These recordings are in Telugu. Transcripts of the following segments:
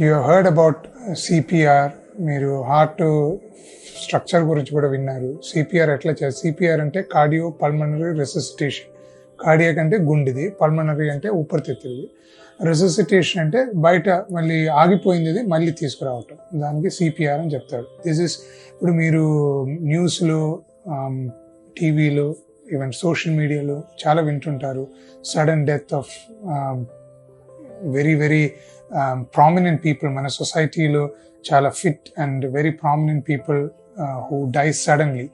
You have heard about CPR. మీరు హార్ట్ స్ట్రక్చర్ గురించి కూడా విన్నారు. సిపిఆర్ ఎట్లా చేయాలి? సిపిఆర్ అంటే కార్డియోపల్మనరీ రెసిసిటేషన్. కార్డియాక్ అంటే గుండెది, పల్మనరీ అంటే ఊపిరితిత్తులది, రెసిసిటేషన్ అంటే బయట మళ్ళీ ఆగిపోయింది మళ్ళీ తీసుకురావటం, దానికి సిపిఆర్ అని చెప్తారు. ఇప్పుడు మీరు న్యూస్లో, టీవీలో, ఈవెన్ సోషల్ మీడియాలో చాలా వింటుంటారు, sudden death of very very prominent people. మన సొసైటీలో చాలా fit and very prominent people who dies suddenly.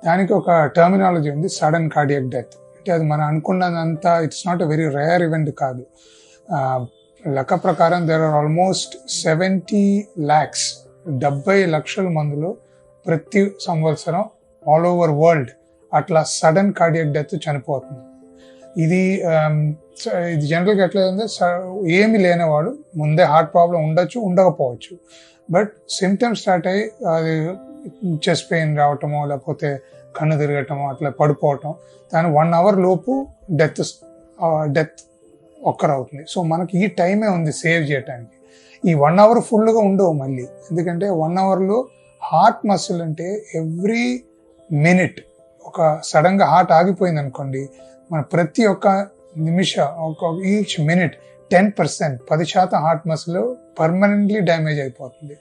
దానికి ఒక టర్మినాలజీ ఉంది, సడన్ కార్డియాక్ డెత్. అంటే అది మనం అనుకున్నదంతా it's not a very rare event కాదు. లెక్క ప్రకారం దేర్ ఆర్ ఆల్మోస్ట్ 70 lakhs 70 లక్షల మందిలో ప్రతి సంవత్సరం ఆల్ ఓవర్ వరల్డ్ అట్లా సడన్ కార్డియాక్ డెత్ చనిపోతుంది. ఇది జనరల్గా ఎట్లా ఉంది, ఏమి లేనివాడు ముందే హార్ట్ ప్రాబ్లం ఉండొచ్చు, ఉండకపోవచ్చు, బట్ సిమ్టమ్స్ స్టార్ట్ అయ్యి అది చెస్ట్ పెయిన్ రావటమో లేకపోతే కన్ను తిరగటమో అట్లా పడిపోవటం, దాని 1 hour లోపు డెత్ ఒక్కరవుతుంది. సో మనకి ఈ టైమే ఉంది సేవ్ చేయటానికి. ఈ 1 hour ఫుల్గా ఉండవు మళ్ళీ, ఎందుకంటే 1 hourలో హార్ట్ మసిల్ అంటే ఎవ్రీ మినిట్ ఒక సడన్గా హార్ట్ ఆగిపోయింది అనుకోండి, మన ప్రతి ఒక్క నిమిషం each minute 10% heart muscle permanently damage అయిపోతుంది.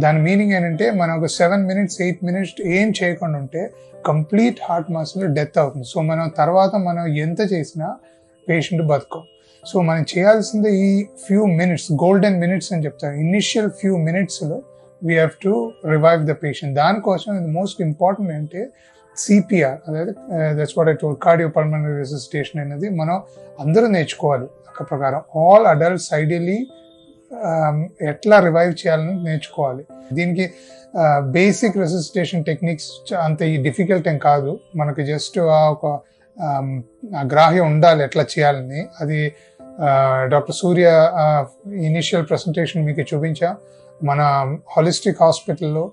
దాని మీనింగ్ ఏంటంటే మనం ఒక 7 minutes 8 minutes ఏం చేయకుండా ఉంటే కంప్లీట్ హార్ట్ మసిల్ డెత్ అవుతుంది. సో మనం ఎంత చేసినా పేషెంట్ బతుకం. సో మనం చేయాల్సిందే ఈ ఫ్యూ మినిట్స్, గోల్డెన్ మినిట్స్ అని చెప్తారు. ఇనిషియల్ ఫ్యూ మినిట్స్లో we have to revive the patient. దానికోసం ఇది మోస్ట్ ఇంపార్టెంట్ అంటే సిపిఆర్, అதாவது that's what I told, cardiopulmonary resuscitation అనేది మనం అందరూ నేర్చుకోవాలి. ఒక ప్రకారం ఆల్ అడల్ట్స్ ఐడియలీ ఎట్లా రివైవ్ చేయాలని నేర్చుకోవాలి. దీనికి బేసిక్ రెసిసిటేషన్ టెక్నిక్స్ అంత డిఫికల్ట్ ఏం కాదు, మనకి జస్ట్ ఒక గ్రాహ్యం ఉండాలి ఎట్లా చేయాలని. అది డాక్టర్ సూర్య ఇనిషియల్ ప్రెజెంటేషన్ మీకు చూపించా. మన హాలిస్టిక్ హాస్పిటల్లో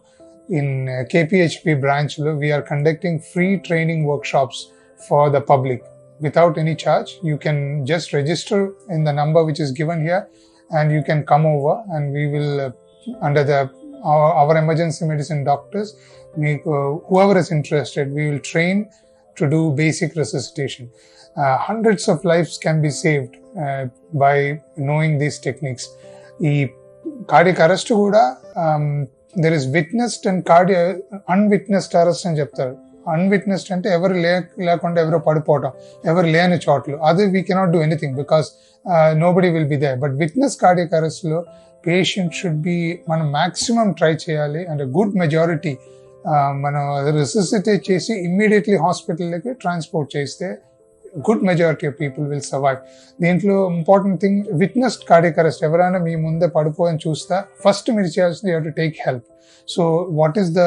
in KPHP branch we are conducting free training workshops for the public without any charge. You can just register in the number which is given here and you can come over and we will under our emergency medicine doctors, whoever is interested, we will train to do basic resuscitation. Hundreds of lives can be saved by knowing these techniques. ఈ కార్డియాక్ అరెస్ట్ కూడా there is witnessed and unwitnessed arrest అని చెప్తారు. అన్విట్నెస్డ్ అంటే ఎవరు లేకుండా ఎవరో పడిపోవటం, ఎవరు లేని చోట్లు, అది we cannot do anything because nobody will be there. But witness cardiac అరెస్ట్లో పేషెంట్ షుడ్ బి మనం మ్యాక్సిమం ట్రై చేయాలి. అండ్ గుడ్ మెజారిటీ మనం రెసిసిటేట్ చేసి ఇమ్మీడియట్లీ హాస్పిటల్కి ట్రాన్స్పోర్ట్ చేస్తే good majority of people will survive. దీంట్లో important thing, witnessed cardiac arrest ఎవరైనా మీ ముందే పడిపోయని చూస్తా ఫస్ట్ మీరు చేయాల్సింది you have to take help. So what is the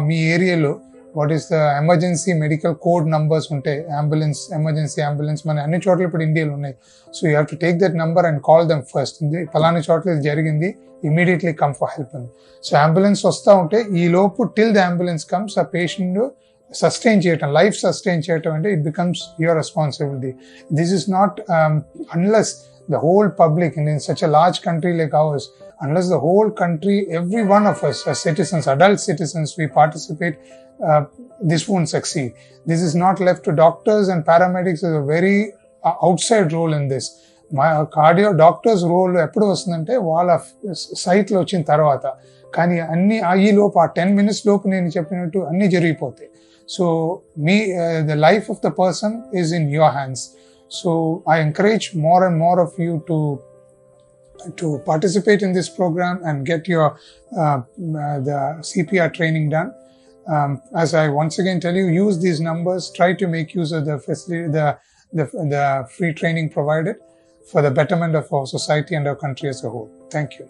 మీ ఏరియాలో what is the emergency medical code numbers ఉంటాయి, అంబులెన్స్, ఎమర్జెన్సీ అంబులెన్స్ మన అన్ని చోట్ల ఇప్పుడు ఇండియాలో ఉన్నాయి. So you have to take that number and call them first. ఫలానా చోట్ల ఇది జరిగింది, ఇమీడియట్లీ కమ్ ఫర్ హెల్ప్ అని. సో అంబులెన్స్ వస్తూ ఉంటే ఈ లోపు టిల్ ద అంబులెన్స్ కమ్స్ ఆ పేషెంట్ సస్టైన్ చేయటం, లైఫ్ సస్టైన్ చేయటం అంటే it becomes your responsibility. This is not unless the whole public in such a large country like ours, unless the whole country, every one of us as citizens, adult citizens, we participate, this won't succeed. This is not left to doctors and paramedics. Is a very outside role in this. My cardio doctors role ఎప్పుడు వస్తుందంటే వాళ్ళ సైట్లో వచ్చిన తర్వాత, కానీ అన్ని ఈ లోపు ఆ 10 minutes లోపు నేను చెప్పినట్టు అన్ని జరిగిపోతాయి. So the life of the person is in your hands. So I encourage more and more of you to participate in this program and get your the CPR training done. As I once again tell you, use these numbers, try to make use of the facility, the free training provided for the betterment of our society and our country as a whole. Thank you.